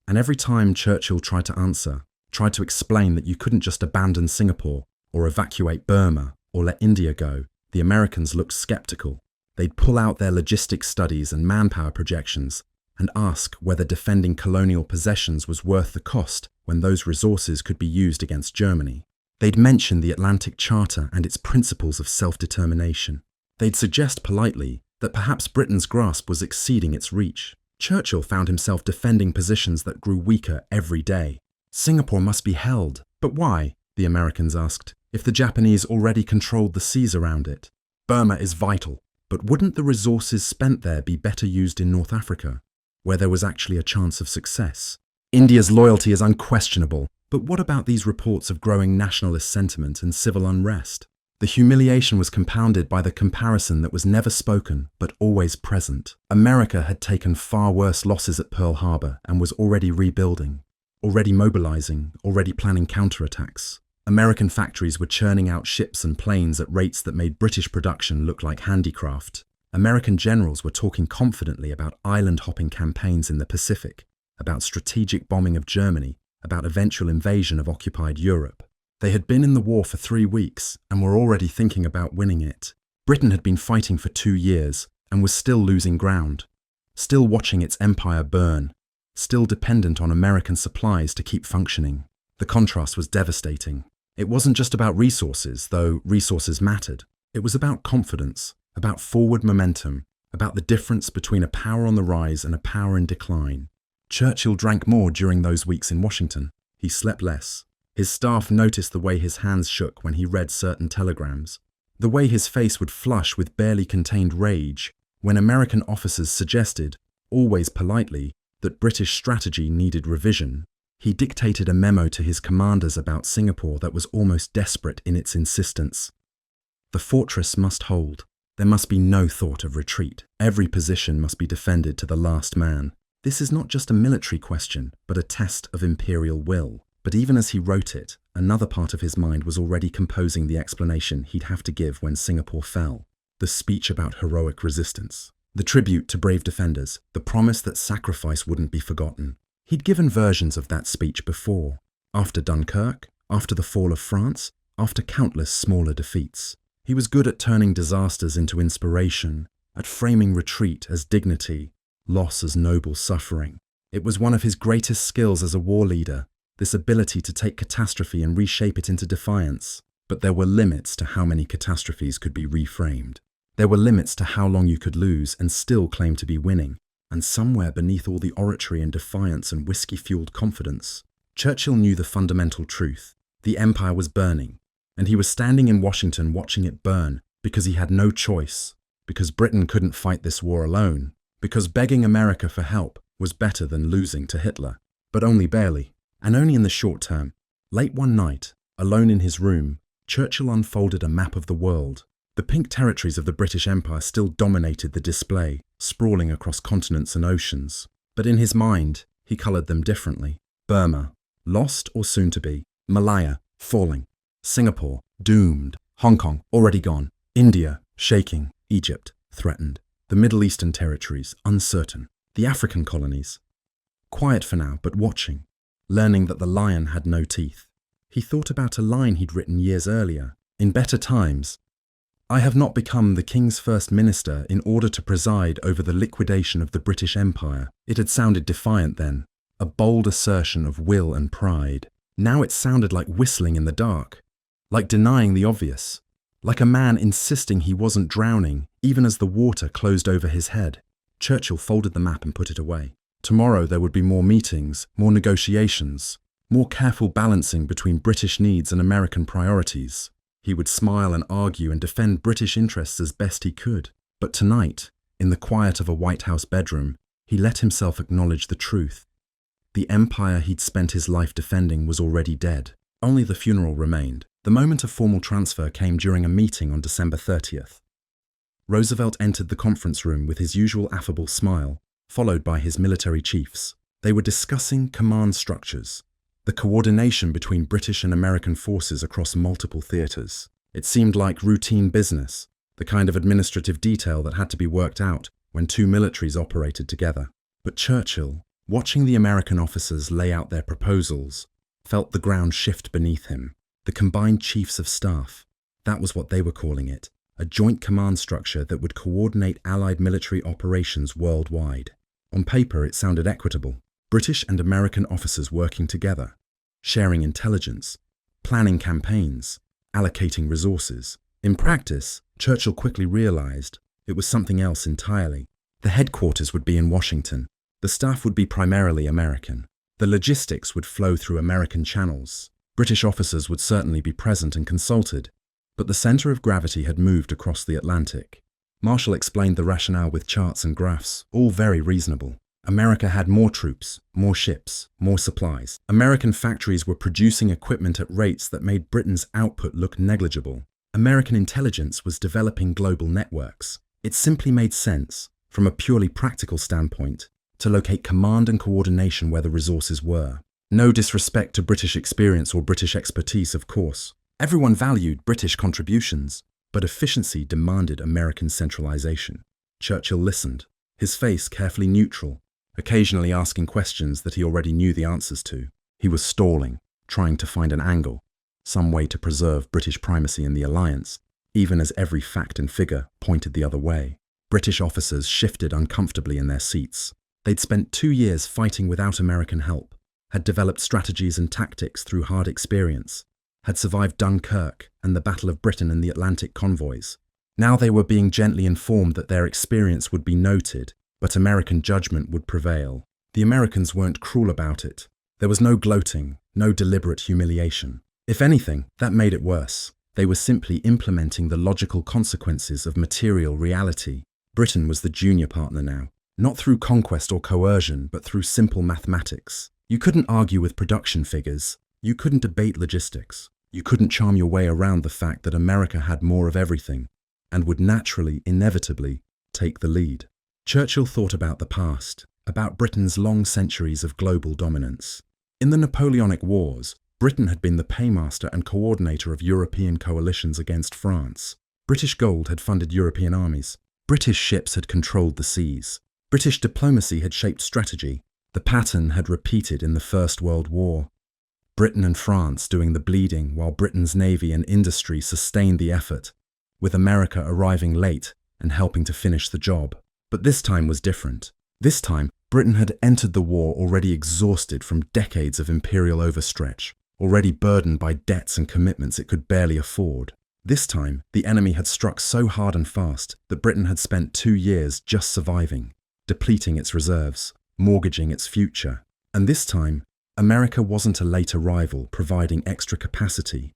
A: And every time Churchill tried to answer, tried to explain that you couldn't just abandon Singapore or evacuate Burma or let India go, the Americans looked skeptical. They'd pull out their logistics studies and manpower projections and ask whether defending colonial possessions was worth the cost when those resources could be used against Germany. They'd mention the Atlantic Charter and its principles of self-determination. They'd suggest politely that perhaps Britain's grasp was exceeding its reach. Churchill found himself defending positions that grew weaker every day. Singapore must be held. But why, the Americans asked, if the Japanese already controlled the seas around it? Burma is vital, but wouldn't the resources spent there be better used in North Africa, where there was actually a chance of success? India's loyalty is unquestionable, but what about these reports of growing nationalist sentiment and civil unrest? The humiliation was compounded by the comparison that was never spoken but always present. America had taken far worse losses at Pearl Harbor and was already rebuilding, already mobilizing, already planning counterattacks. American factories were churning out ships and planes at rates that made British production look like handicraft. American generals were talking confidently about island-hopping campaigns in the Pacific, about strategic bombing of Germany, about eventual invasion of occupied Europe. They had been in the war for 3 weeks and were already thinking about winning it. Britain had been fighting for 2 years and was still losing ground, still watching its empire burn, still dependent on American supplies to keep functioning. The contrast was devastating. It wasn't just about resources, though resources mattered. It was about confidence, about forward momentum, about the difference between a power on the rise and a power in decline. Churchill drank more during those weeks in Washington. He slept less. His staff noticed the way his hands shook when he read certain telegrams, the way his face would flush with barely contained rage when American officers suggested, always politely, that British strategy needed revision. He dictated a memo to his commanders about Singapore that was almost desperate in its insistence. The fortress must hold. There must be no thought of retreat. Every position must be defended to the last man. This is not just a military question, but a test of imperial will. But even as he wrote it, another part of his mind was already composing the explanation he'd have to give when Singapore fell. The speech about heroic resistance, the tribute to brave defenders, the promise that sacrifice wouldn't be forgotten. He'd given versions of that speech before, after Dunkirk, after the fall of France, after countless smaller defeats. He was good at turning disasters into inspiration, at framing retreat as dignity, loss as noble suffering. It was one of his greatest skills as a war leader, this ability to take catastrophe and reshape it into defiance. But there were limits to how many catastrophes could be reframed. There were limits to how long you could lose and still claim to be winning. And somewhere beneath all the oratory and defiance and whiskey-fueled confidence, Churchill knew the fundamental truth. The empire was burning, and he was standing in Washington watching it burn because he had no choice, because Britain couldn't fight this war alone, because begging America for help was better than losing to Hitler, but only barely. And only in the short term. Late one night, alone in his room, Churchill unfolded a map of the world. The pink territories of the British Empire still dominated the display, sprawling across continents and oceans. But in his mind, he coloured them differently. Burma, lost or soon to be. Malaya, falling. Singapore, doomed. Hong Kong, already gone. India, shaking. Egypt, threatened. The Middle Eastern territories, uncertain. The African colonies. Quiet for now, but watching. Learning that the lion had no teeth. He thought about a line he'd written years earlier. In better times, I have not become the King's First Minister in order to preside over the liquidation of the British Empire. It had sounded defiant then, a bold assertion of will and pride. Now it sounded like whistling in the dark, like denying the obvious, like a man insisting he wasn't drowning even as the water closed over his head. Churchill folded the map and put it away. Tomorrow there would be more meetings, more negotiations, more careful balancing between British needs and American priorities. He would smile and argue and defend British interests as best he could. But tonight, in the quiet of a White House bedroom, he let himself acknowledge the truth. The empire he'd spent his life defending was already dead. Only the funeral remained. The moment of formal transfer came during a meeting on December 30th. Roosevelt entered the conference room with his usual affable smile, followed by his military chiefs. They were discussing command structures, the coordination between British and American forces across multiple theatres. It seemed like routine business, the kind of administrative detail that had to be worked out when two militaries operated together. But Churchill, watching the American officers lay out their proposals, felt the ground shift beneath him. The Combined Chiefs of Staff. That was what they were calling it. A joint command structure that would coordinate Allied military operations worldwide. On paper, it sounded equitable. British and American officers working together, sharing intelligence, planning campaigns, allocating resources. In practice, Churchill quickly realized it was something else entirely. The headquarters would be in Washington. The staff would be primarily American. The logistics would flow through American channels. British officers would certainly be present and consulted, but the center of gravity had moved across the Atlantic. Marshall explained the rationale with charts and graphs, all very reasonable. America had more troops, more ships, more supplies. American factories were producing equipment at rates that made Britain's output look negligible. American intelligence was developing global networks. It simply made sense, from a purely practical standpoint, to locate command and coordination where the resources were. No disrespect to British experience or British expertise, of course. Everyone valued British contributions, but efficiency demanded American centralization. Churchill listened, his face carefully neutral, occasionally asking questions that he already knew the answers to. He was stalling, trying to find an angle, some way to preserve British primacy in the alliance, even as every fact and figure pointed the other way. British officers shifted uncomfortably in their seats. They'd spent 2 years fighting without American help, had developed strategies and tactics through hard experience, had survived Dunkirk and the Battle of Britain and the Atlantic convoys. Now they were being gently informed that their experience would be noted, but American judgment would prevail. The Americans weren't cruel about it. There was no gloating, no deliberate humiliation. If anything, that made it worse. They were simply implementing the logical consequences of material reality. Britain was the junior partner now, not through conquest or coercion, but through simple mathematics. You couldn't argue with production figures. You couldn't debate logistics. You couldn't charm your way around the fact that America had more of everything and would naturally, inevitably, take the lead. Churchill thought about the past, about Britain's long centuries of global dominance. In the Napoleonic Wars, Britain had been the paymaster and coordinator of European coalitions against France. British gold had funded European armies. British ships had controlled the seas. British diplomacy had shaped strategy. The pattern had repeated in the First World War. Britain and France doing the bleeding while Britain's navy and industry sustained the effort, with America arriving late and helping to finish the job. But this time was different. This time, Britain had entered the war already exhausted from decades of imperial overstretch, already burdened by debts and commitments it could barely afford. This time, the enemy had struck so hard and fast that Britain had spent 2 years just surviving, depleting its reserves, mortgaging its future. And this time, America wasn't a late arrival providing extra capacity.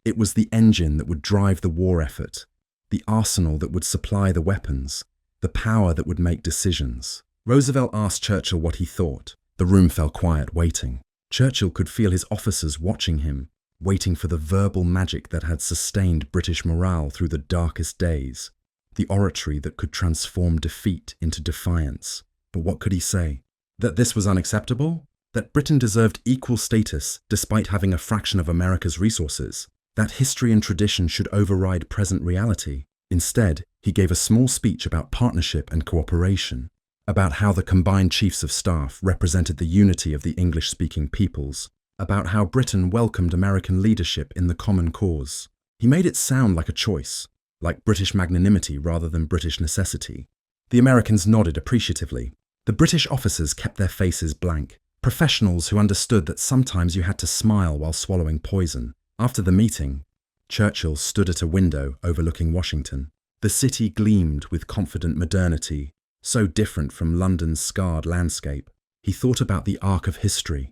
A: It was the engine that would drive the war effort, the arsenal that would supply the weapons, the power that would make decisions. Roosevelt asked Churchill what he thought. The room fell quiet, waiting. Churchill could feel his officers watching him, waiting for the verbal magic that had sustained British morale through the darkest days, the oratory that could transform defeat into defiance. But what could he say? That this was unacceptable? That Britain deserved equal status despite having a fraction of America's resources? That history and tradition should override present reality? Instead, he gave a small speech about partnership and cooperation, about how the Combined Chiefs of Staff represented the unity of the English-speaking peoples, about how Britain welcomed American leadership in the common cause. He made it sound like a choice, like British magnanimity rather than British necessity. The Americans nodded appreciatively. The British officers kept their faces blank, professionals who understood that sometimes you had to smile while swallowing poison. After the meeting, Churchill stood at a window overlooking Washington. The city gleamed with confident modernity, so different from London's scarred landscape. He thought about the arc of history,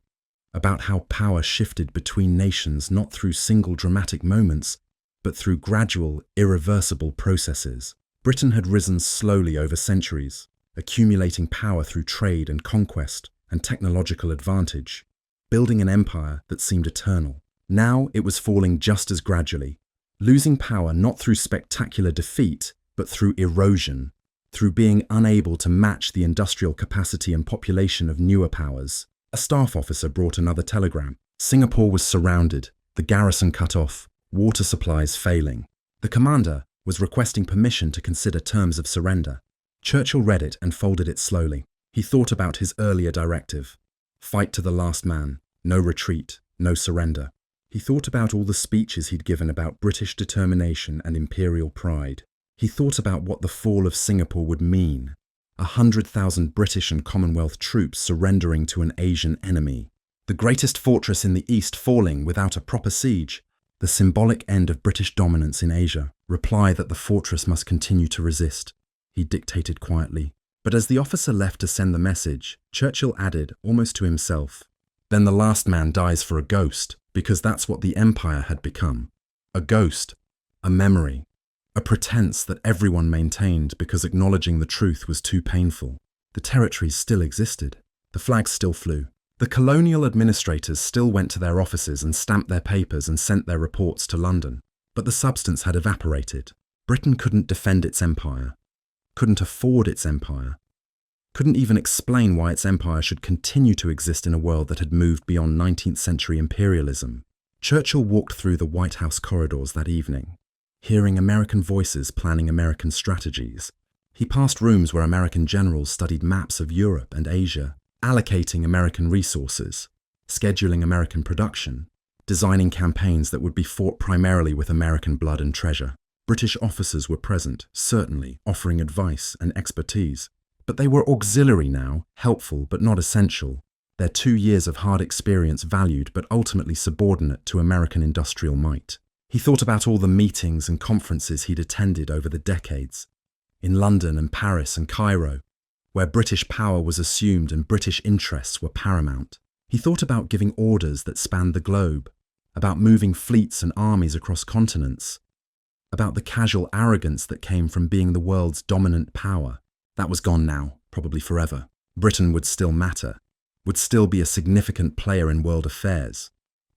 A: about how power shifted between nations not through single dramatic moments, but through gradual, irreversible processes. Britain had risen slowly over centuries, accumulating power through trade and conquest and technological advantage, building an empire that seemed eternal. Now it was falling just as gradually, losing power not through spectacular defeat, but through erosion, through being unable to match the industrial capacity and population of newer powers. A staff officer brought another telegram. Singapore was surrounded, the garrison cut off, water supplies failing. The commander was requesting permission to consider terms of surrender. Churchill read it and folded it slowly. He thought about his earlier directive. Fight to the last man, no retreat, no surrender. He thought about all the speeches he'd given about British determination and imperial pride. He thought about what the fall of Singapore would mean. 100,000 British and Commonwealth troops surrendering to an Asian enemy. The greatest fortress in the East falling without a proper siege. The symbolic end of British dominance in Asia. Reply that the fortress must continue to resist, he dictated quietly. But as the officer left to send the message, Churchill added, almost to himself, "Then the last man dies for a ghost, because that's what the empire had become. A ghost, a memory, a pretense that everyone maintained because acknowledging the truth was too painful. The territories still existed. The flags still flew. The colonial administrators still went to their offices and stamped their papers and sent their reports to London. But the substance had evaporated. Britain couldn't defend its empire, couldn't afford its empire, couldn't even explain why its empire should continue to exist in a world that had moved beyond 19th century imperialism." Churchill walked through the White House corridors that evening, hearing American voices planning American strategies. He passed rooms where American generals studied maps of Europe and Asia, allocating American resources, scheduling American production, designing campaigns that would be fought primarily with American blood and treasure. British officers were present, certainly, offering advice and expertise. But they were auxiliary now, helpful but not essential. Their 2 years of hard experience valued but ultimately subordinate to American industrial might. He thought about all the meetings and conferences he'd attended over the decades, in London and Paris and Cairo, where British power was assumed and British interests were paramount. He thought about giving orders that spanned the globe, about moving fleets and armies across continents, about the casual arrogance that came from being the world's dominant power. That was gone now, probably forever. Britain would still matter, would still be a significant player in world affairs,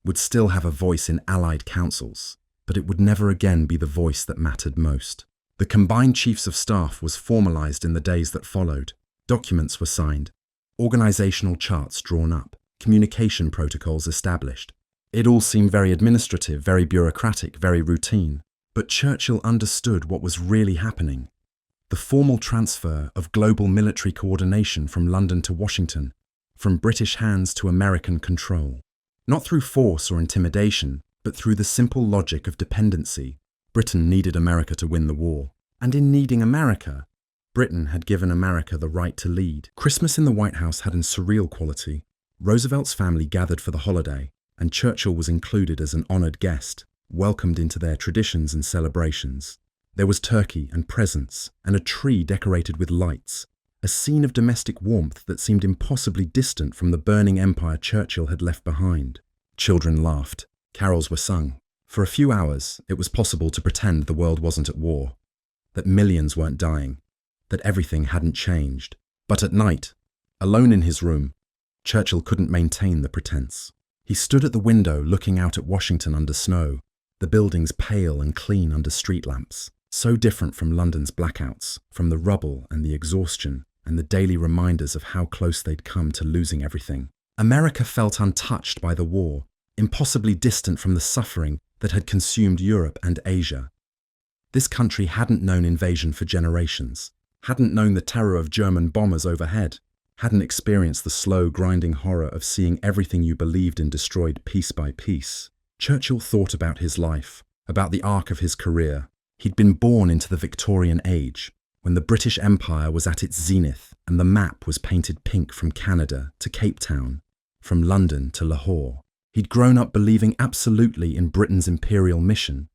A: would still have a voice in allied councils, but it would never again be the voice that mattered most. The combined chiefs of staff was formalized in the days that followed. Documents were signed, organizational charts drawn up, communication protocols established. It all seemed very administrative, very bureaucratic, very routine. But Churchill understood what was really happening. The formal transfer of global military coordination from London to Washington, from British hands to American control. Not through force or intimidation, but through the simple logic of dependency. Britain needed America to win the war. And in needing America, Britain had given America the right to lead. Christmas in the White House had an surreal quality. Roosevelt's family gathered for the holiday, and Churchill was included as an honored guest, welcomed into their traditions and celebrations. There was turkey and presents, and a tree decorated with lights, a scene of domestic warmth that seemed impossibly distant from the burning empire Churchill had left behind. Children laughed. Carols were sung. For a few hours, it was possible to pretend the world wasn't at war, that millions weren't dying, that everything hadn't changed. But at night, alone in his room, Churchill couldn't maintain the pretense. He stood at the window looking out at Washington under snow, the buildings pale and clean under street lamps, so different from London's blackouts, from the rubble and the exhaustion and the daily reminders of how close they'd come to losing everything. America felt untouched by the war, impossibly distant from the suffering that had consumed Europe and Asia. This country hadn't known invasion for generations, hadn't known the terror of German bombers overhead, hadn't experienced the slow, grinding horror of seeing everything you believed in destroyed piece by piece. Churchill thought about his life, about the arc of his career. He'd been born into the Victorian age, when the British Empire was at its zenith and the map was painted pink from Canada to Cape Town, from London to Lahore. He'd grown up believing absolutely in Britain's imperial mission,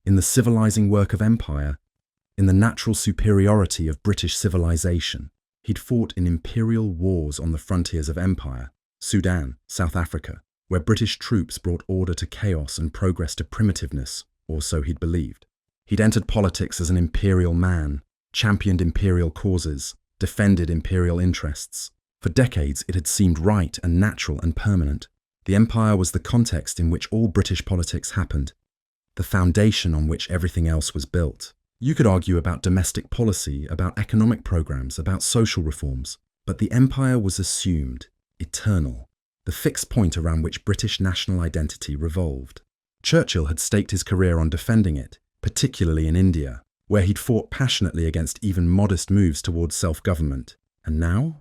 A: in the civilizing work of empire, in the natural superiority of British civilization. He'd fought in imperial wars on the frontiers of empire, Sudan, South Africa, where British troops brought order to chaos and progress to primitiveness, or so he'd believed. He'd entered politics as an imperial man, championed imperial causes, defended imperial interests. For decades, it had seemed right and natural and permanent. The empire was the context in which all British politics happened, the foundation on which everything else was built. You could argue about domestic policy, about economic programs, about social reforms, but the empire was assumed, eternal, the fixed point around which British national identity revolved. Churchill had staked his career on defending it, particularly in India, where he'd fought passionately against even modest moves towards self-government. And now?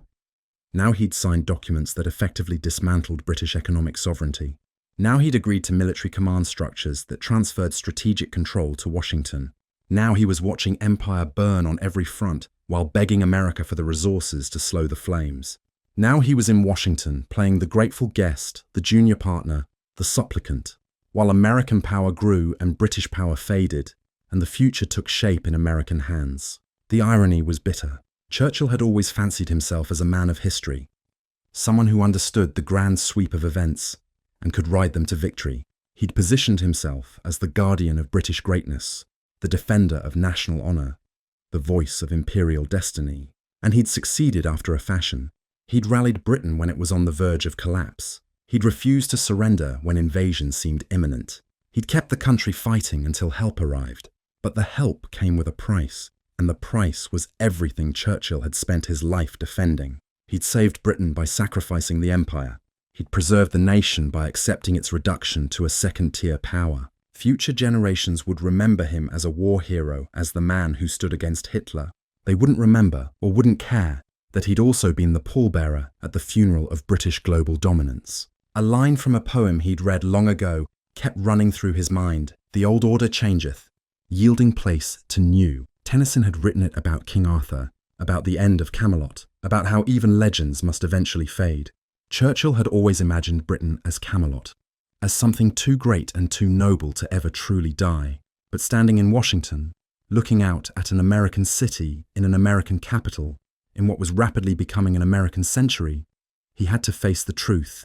A: Now he'd signed documents that effectively dismantled British economic sovereignty. Now he'd agreed to military command structures that transferred strategic control to Washington. Now he was watching empire burn on every front while begging America for the resources to slow the flames. Now he was in Washington, playing the grateful guest, the junior partner, the supplicant, while American power grew and British power faded, and the future took shape in American hands. The irony was bitter. Churchill had always fancied himself as a man of history, someone who understood the grand sweep of events and could ride them to victory. He'd positioned himself as the guardian of British greatness, the defender of national honour, the voice of imperial destiny. And he'd succeeded after a fashion. He'd rallied Britain when it was on the verge of collapse. He'd refused to surrender when invasion seemed imminent. He'd kept the country fighting until help arrived. But the help came with a price, and the price was everything Churchill had spent his life defending. He'd saved Britain by sacrificing the empire. He'd preserved the nation by accepting its reduction to a second-tier power. Future generations would remember him as a war hero, as the man who stood against Hitler. They wouldn't remember, or wouldn't care, that he'd also been the pallbearer at the funeral of British global dominance. A line from a poem he'd read long ago kept running through his mind. The old order changeth, yielding place to new. Tennyson had written it about King Arthur, about the end of Camelot, about how even legends must eventually fade. Churchill had always imagined Britain as Camelot, as something too great and too noble to ever truly die. But standing in Washington, looking out at an American city in an American capital, in what was rapidly becoming an American century, he had to face the truth.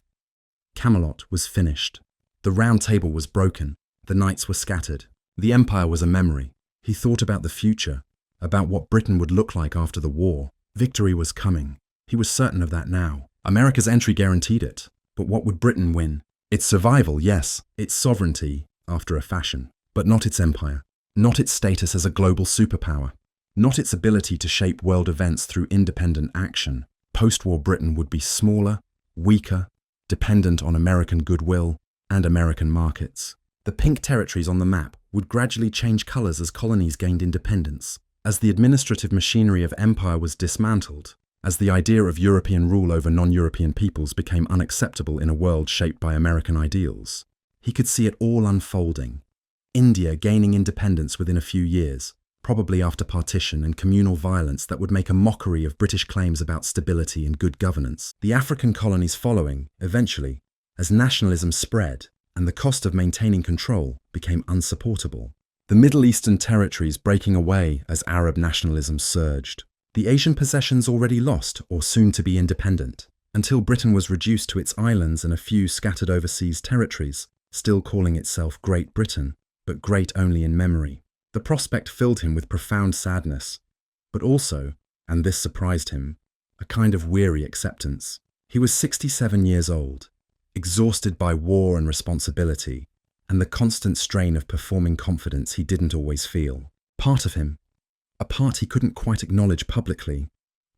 A: Camelot was finished. The Round Table was broken. The knights were scattered. The empire was a memory. He thought about the future, about what Britain would look like after the war. Victory was coming. He was certain of that now. America's entry guaranteed it. But what would Britain win? Its survival, yes. Its sovereignty, after a fashion. But not its empire. Not its status as a global superpower. Not its ability to shape world events through independent action. Post-war Britain would be smaller, weaker, dependent on American goodwill and American markets. The pink territories on the map would gradually change colours as colonies gained independence, as the administrative machinery of empire was dismantled, as the idea of European rule over non-European peoples became unacceptable in a world shaped by American ideals. He could see it all unfolding. India gaining independence within a few years, probably after partition and communal violence that would make a mockery of British claims about stability and good governance. The African colonies following, eventually, as nationalism spread and the cost of maintaining control became unsupportable. The Middle Eastern territories breaking away as Arab nationalism surged. The Asian possessions already lost or soon to be independent, until Britain was reduced to its islands and a few scattered overseas territories, still calling itself Great Britain, but great only in memory. The prospect filled him with profound sadness, but also, and this surprised him, a kind of weary acceptance. He was 67 years old, exhausted by war and responsibility, and the constant strain of performing confidence he didn't always feel. Part of him, a part he couldn't quite acknowledge publicly,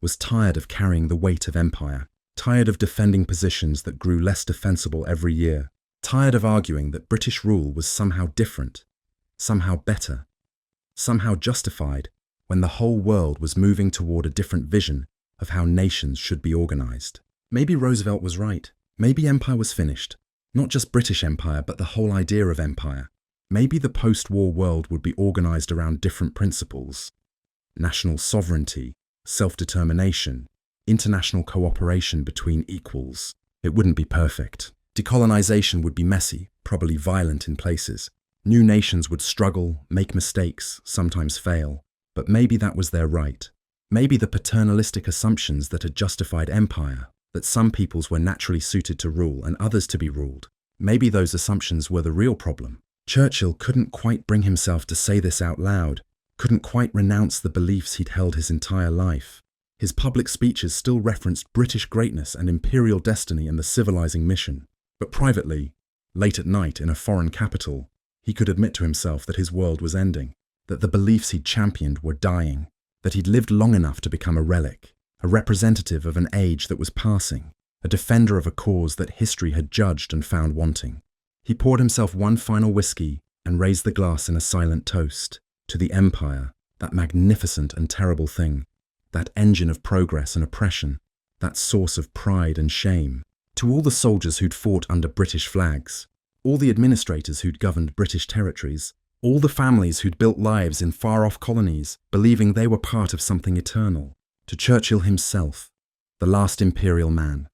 A: was tired of carrying the weight of empire, tired of defending positions that grew less defensible every year, tired of arguing that British rule was somehow different, somehow better, somehow justified when the whole world was moving toward a different vision of how nations should be organized. Maybe Roosevelt was right. Maybe empire was finished. Not just British empire, but the whole idea of empire. Maybe the post-war world would be organized around different principles. National sovereignty, self-determination, international cooperation between equals. It wouldn't be perfect. Decolonization would be messy, probably violent in places. New nations would struggle, make mistakes, sometimes fail. But maybe that was their right. Maybe the paternalistic assumptions that had justified empire, that some peoples were naturally suited to rule and others to be ruled, maybe those assumptions were the real problem. Churchill couldn't quite bring himself to say this out loud, couldn't quite renounce the beliefs he'd held his entire life. His public speeches still referenced British greatness and imperial destiny and the civilizing mission. But privately, late at night in a foreign capital, he could admit to himself that his world was ending, that the beliefs he'd championed were dying, that he'd lived long enough to become a relic, a representative of an age that was passing, a defender of a cause that history had judged and found wanting. He poured himself one final whiskey and raised the glass in a silent toast to the empire, that magnificent and terrible thing, that engine of progress and oppression, that source of pride and shame, to all the soldiers who'd fought under British flags, all the administrators who'd governed British territories, all the families who'd built lives in far-off colonies, believing they were part of something eternal. To Churchill himself, the last imperial man,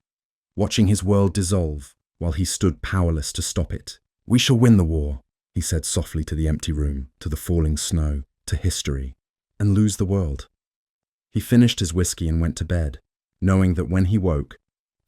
A: watching his world dissolve while he stood powerless to stop it. "We shall win the war," he said softly to the empty room, to the falling snow, to history, "and lose the world." He finished his whiskey and went to bed, knowing that when he woke,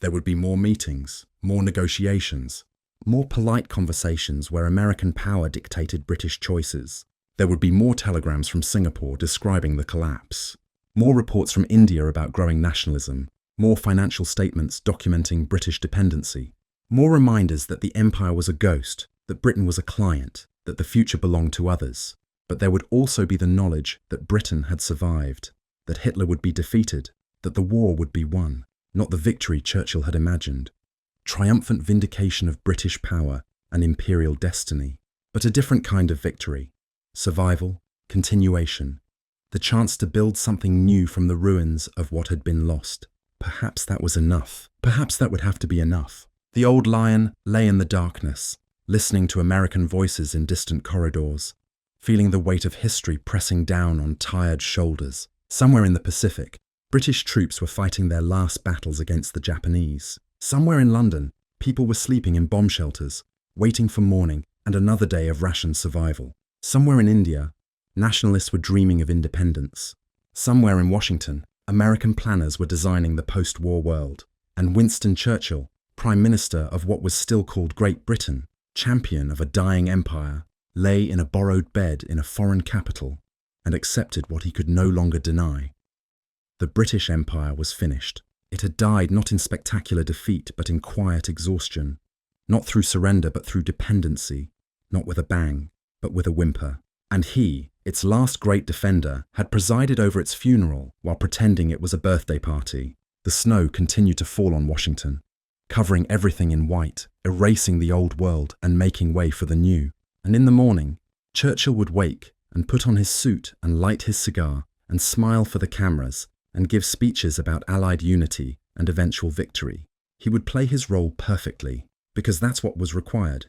A: there would be more meetings, more negotiations, more polite conversations where American power dictated British choices. There would be more telegrams from Singapore describing the collapse, more reports from India about growing nationalism, more financial statements documenting British dependency, more reminders that the empire was a ghost, that Britain was a client, that the future belonged to others. But there would also be the knowledge that Britain had survived, that Hitler would be defeated, that the war would be won, not the victory Churchill had imagined. Triumphant vindication of British power and imperial destiny, but a different kind of victory. Survival, continuation, the chance to build something new from the ruins of what had been lost. Perhaps that was enough. Perhaps that would have to be enough. The old lion lay in the darkness, listening to American voices in distant corridors, feeling the weight of history pressing down on tired shoulders. Somewhere in the Pacific, British troops were fighting their last battles against the Japanese. Somewhere in London, people were sleeping in bomb shelters, waiting for morning and another day of rationed survival. Somewhere in India, nationalists were dreaming of independence. Somewhere in Washington, American planners were designing the post-war world. And Winston Churchill, Prime Minister of what was still called Great Britain, champion of a dying empire, lay in a borrowed bed in a foreign capital and accepted what he could no longer deny. The British Empire was finished. It had died not in spectacular defeat but in quiet exhaustion, not through surrender but through dependency, not with a bang but with a whimper. And he, its last great defender, had presided over its funeral while pretending it was a birthday party. The snow continued to fall on Washington, covering everything in white, erasing the old world and making way for the new. And in the morning, Churchill would wake and put on his suit and light his cigar and smile for the cameras and give speeches about Allied unity and eventual victory. He would play his role perfectly, because that's what was required,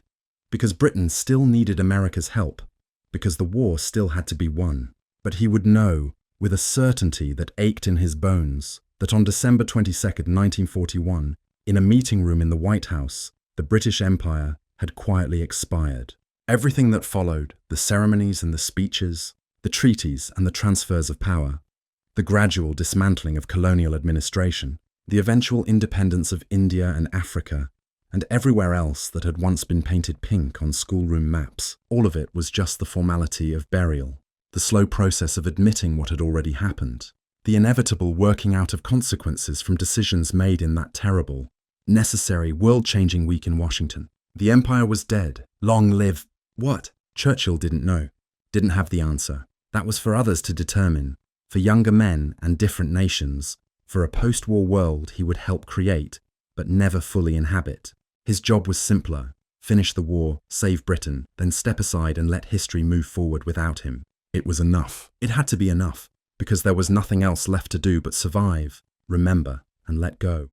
A: because Britain still needed America's help, because the war still had to be won. But he would know, with a certainty that ached in his bones, that on December 22nd, 1941, in a meeting room in the White House, the British Empire had quietly expired. Everything that followed, the ceremonies and the speeches, the treaties and the transfers of power, the gradual dismantling of colonial administration, the eventual independence of India and Africa, and everywhere else that had once been painted pink on schoolroom maps, all of it was just the formality of burial, the slow process of admitting what had already happened, the inevitable working out of consequences from decisions made in that terrible, necessary, world-changing week in Washington. The empire was dead. Long live what? Churchill didn't know, didn't have the answer. That was for others to determine, for younger men and different nations, for a post-war world he would help create, but never fully inhabit. His job was simpler: finish the war, save Britain, then step aside and let history move forward without him. It was enough. It had to be enough, because there was nothing else left to do but survive, remember, and let go.